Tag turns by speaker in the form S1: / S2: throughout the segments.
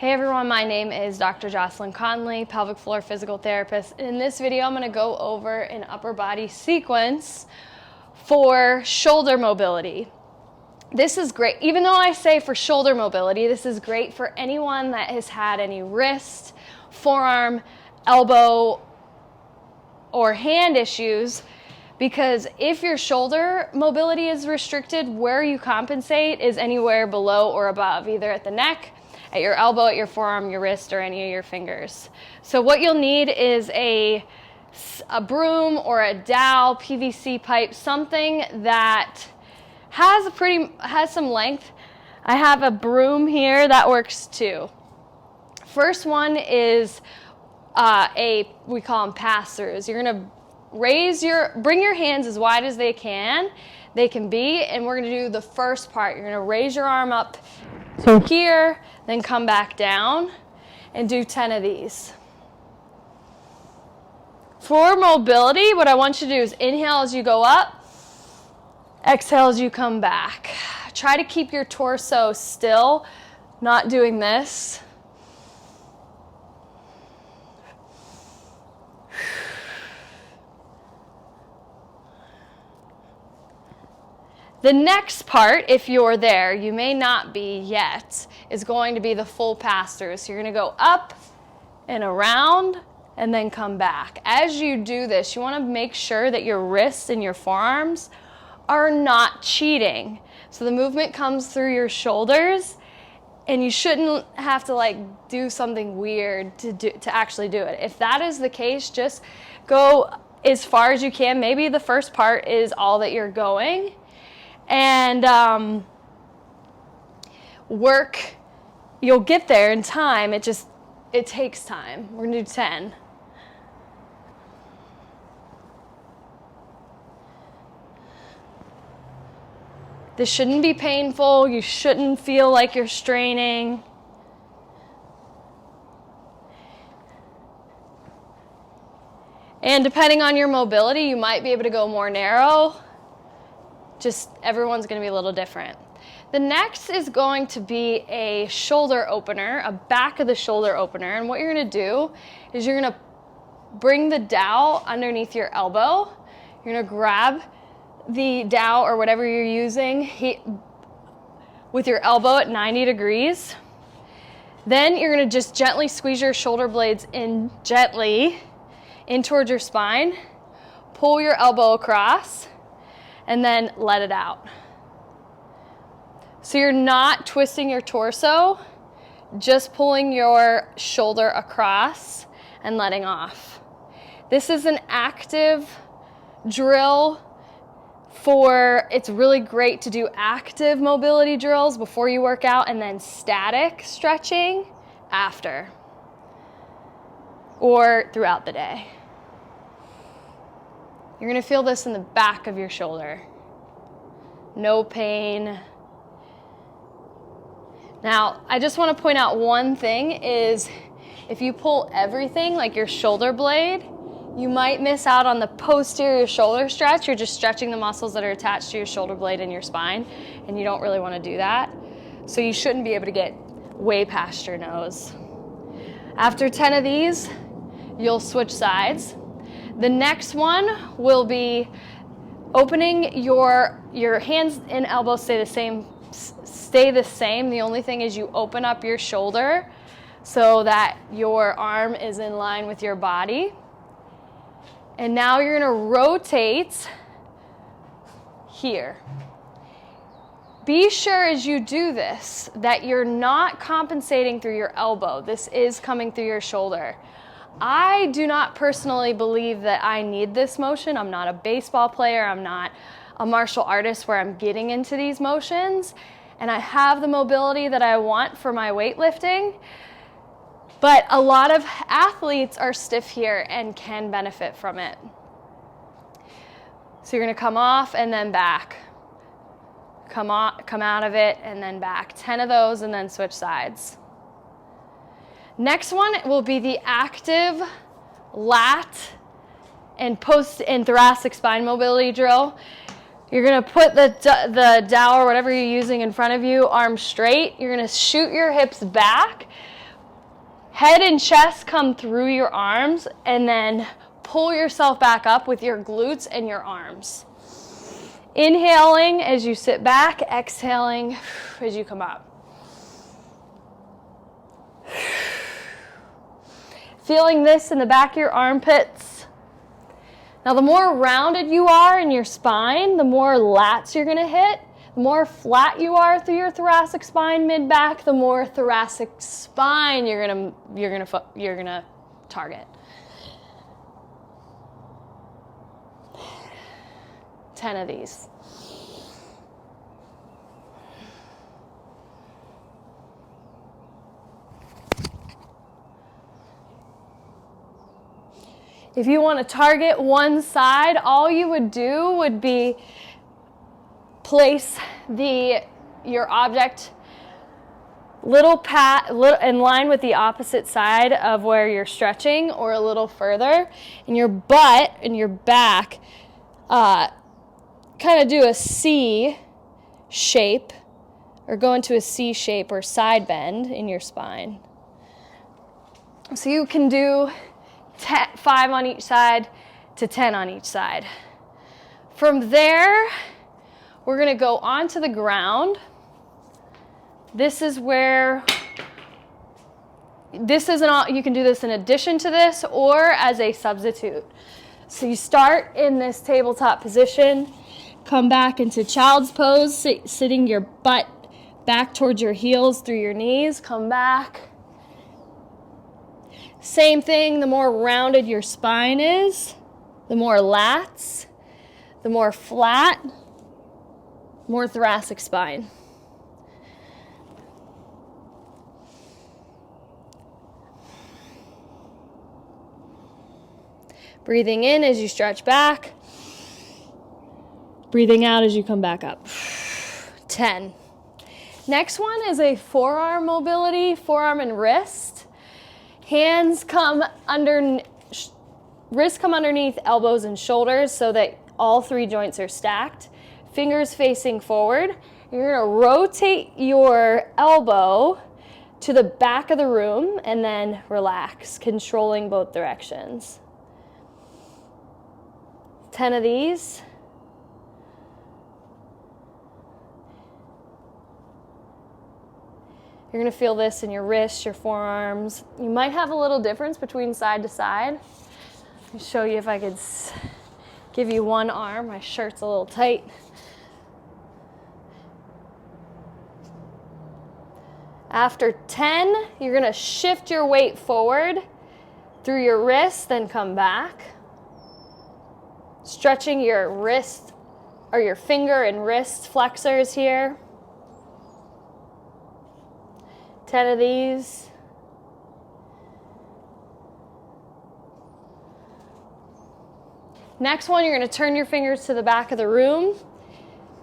S1: Hey everyone, my name is Dr. Jocelyn Conley, pelvic floor physical therapist. In this video, I'm going to go over an upper body sequence for shoulder mobility. This is great. Even though I say for shoulder mobility, this is great for anyone that has had any wrist, forearm, elbow, or hand issues, because if your shoulder mobility is restricted, where you compensate is anywhere below or above, either at the neck, at your elbow, at your forearm, your wrist, or any of your fingers. So what you'll need is a broom or a dowel, PVC pipe, something that has some length. I have a broom here that works too. First one is we call them pass-throughs. You're gonna bring your hands as wide as they can be, and we're gonna do the first part. You're gonna raise your arm up to here, then come back down and do 10 of these. For mobility, what I want you to do is inhale as you go up, exhale as you come back. Try to keep your torso still, not doing this. The next part, if you're there, you may not be yet, is going to be the full pass-through. So you're going to go up and around and then come back. As you do this, you want to make sure that your wrists and your forearms are not cheating. So the movement comes through your shoulders, and you shouldn't have to do something weird to actually do it. If that is the case, just go as far as you can. Maybe the first part is all that you're going. And you'll get there in time. It takes time. We're gonna do 10. This shouldn't be painful. You shouldn't feel like you're straining. And depending on your mobility, you might be able to go more narrow. Just everyone's going to be a little different. The next is going to be a shoulder opener, a back of the shoulder opener. And what you're going to do is you're going to bring the dowel underneath your elbow. You're going to grab the dowel or whatever you're using with your elbow at 90 degrees. Then you're going to just gently squeeze your shoulder blades in towards your spine. Pull your elbow across. And then let it out. So you're not twisting your torso, just pulling your shoulder across and letting off. This is an active drill it's really great to do active mobility drills before you work out, and then static stretching after or throughout the day. You're going to feel this in the back of your shoulder. No pain. Now, I just want to point out one thing is if you pull everything, like your shoulder blade, you might miss out on the posterior shoulder stretch. You're just stretching the muscles that are attached to your shoulder blade and your spine, and you don't really want to do that. So you shouldn't be able to get way past your nose. After 10 of these, you'll switch sides. The next one will be opening your hands and elbows stay the same. The only thing is you open up your shoulder so that your arm is in line with your body. And now you're going to rotate here. Be sure as you do this that you're not compensating through your elbow. This is coming through your shoulder. I do not personally believe that I need this motion. I'm not a baseball player. I'm not a martial artist where I'm getting into these motions. And I have the mobility that I want for my weightlifting. But a lot of athletes are stiff here and can benefit from it. So you're going to come off and then back. Come out of it and then back. 10 of those and then switch sides. Next one will be the active lat and post and thoracic spine mobility drill. You're going to put the dowel or whatever you're using in front of you, arms straight. You're going to shoot your hips back, Head and chest come through your arms, and then pull yourself back up with your glutes and your arms. Inhaling as you sit back, exhaling as you come up. Feeling this in the back of your armpits. Now, the more rounded you are in your spine, the more lats you're going to hit. The more flat you are through your thoracic spine, mid-back, the more thoracic spine you're gonna target. 10 of these. If you want to target one side, all you would do would be place your object in line with the opposite side of where you're stretching, or a little further, and your butt and your back kind of do a C shape, or go into a C shape or side bend in your spine. So you can do 5 on each side to 10 on each side. From there, we're going to go onto the ground. This is where, you can do this in addition to this or as a substitute. So you start in this tabletop position, come back into child's pose, sitting your butt back towards your heels through your knees, come back. Same thing, the more rounded your spine is, the more lats, the more flat, more thoracic spine. Breathing in as you stretch back. Breathing out as you come back up. 10. Next one is a forearm mobility, forearm and wrist. Hands come wrists come underneath elbows and shoulders so that all 3 joints are stacked. Fingers facing forward. You're going to rotate your elbow to the back of the room and then relax, controlling both directions. 10 of these. You're going to feel this in your wrists, your forearms. You might have a little difference between side to side. Let me show you if I could give you one arm. My shirt's a little tight. After 10, you're going to shift your weight forward through your wrists, then come back. Stretching your wrist or your finger and wrist flexors here. 10 of these. Next one, you're going to turn your fingers to the back of the room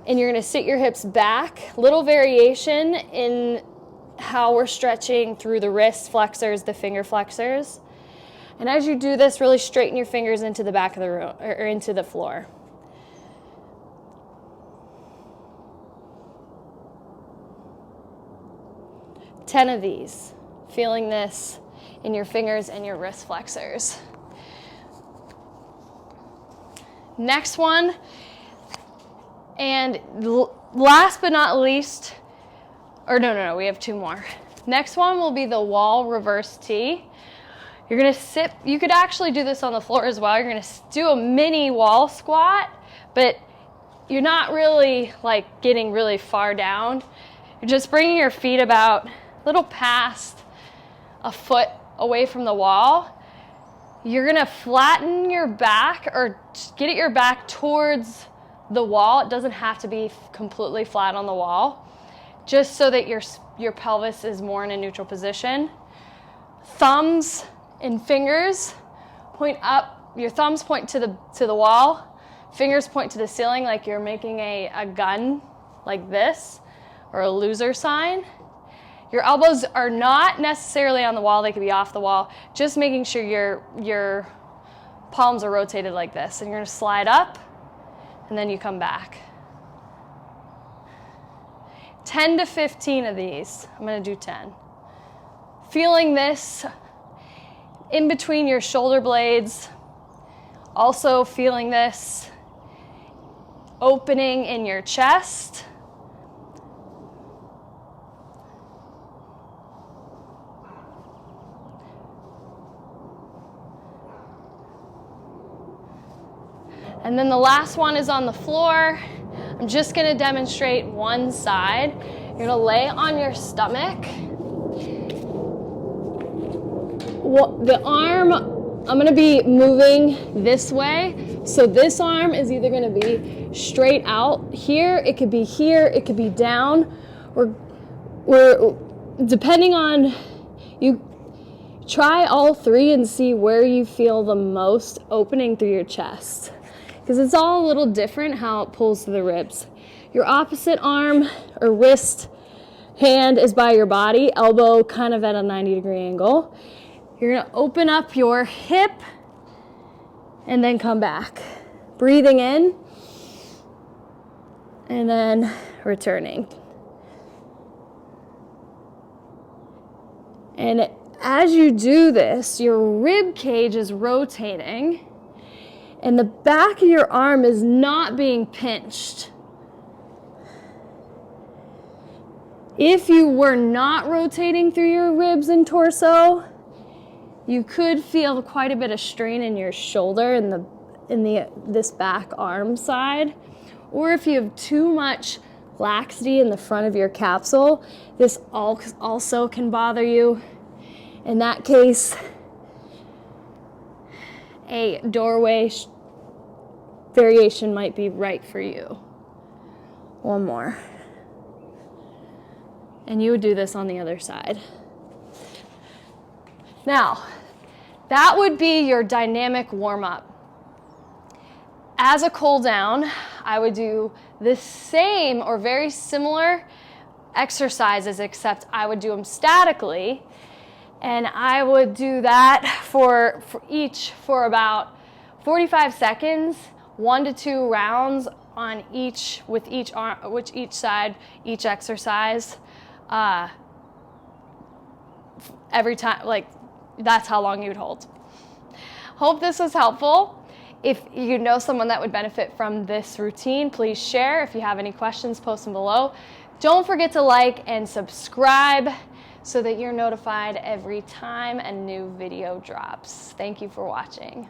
S1: and you're going to sit your hips back. Little variation in how we're stretching through the wrist flexors, the finger flexors. And as you do this, really straighten your fingers into the back of the room or into the floor. Ten of these. Feeling this in your fingers and your wrist flexors. Next one, and last but not least, or no, we have 2 more. Next one will be the wall reverse T. You're gonna sit, you could actually do this on the floor as well. You're gonna do a mini wall squat, but you're not really like getting really far down. You're just bringing your feet about a little past a foot away from the wall. You're gonna flatten your back or get your back towards the wall. It doesn't have to be completely flat on the wall, just so that your pelvis is more in a neutral position. Thumbs and fingers point up. Your thumbs point to the wall. Fingers point to the ceiling like you're making a gun like this, or a loser sign. Your elbows are not necessarily on the wall. They could be off the wall. Just making sure your palms are rotated like this. And you're going to slide up, and then you come back. 10 to 15 of these. I'm going to do 10. Feeling this in between your shoulder blades. Also feeling this opening in your chest. And then the last one is on the floor. I'm just gonna demonstrate one side. You're gonna lay on your stomach. The arm, I'm gonna be moving this way. So this arm is either gonna be straight out here, it could be down. We're depending on, you try all three and see where you feel the most opening through your chest. Because it's all a little different how it pulls to the ribs. Your opposite arm or wrist, hand is by your body, elbow kind of at a 90-degree angle. You're gonna open up your hip and then come back. Breathing in and then returning. And as you do this, your rib cage is rotating and the back of your arm is not being pinched. If you were not rotating through your ribs and torso, you could feel quite a bit of strain in your shoulder in this back arm side. Or if you have too much laxity in the front of your capsule, this also can bother you. In that case, a doorway variation might be right for you. One more. And you would do this on the other side. Now, that would be your dynamic warm-up. As a cool down, I would do the same or very similar exercises, except I would do them statically. And I would do that for about 45 seconds, 1 to 2 rounds on each side, each exercise. Every time, like, that's how long you'd hold. Hope this was helpful. If you know someone that would benefit from this routine, please share. If you have any questions, post them below. Don't forget to like and subscribe so that you're notified every time a new video drops. Thank you for watching.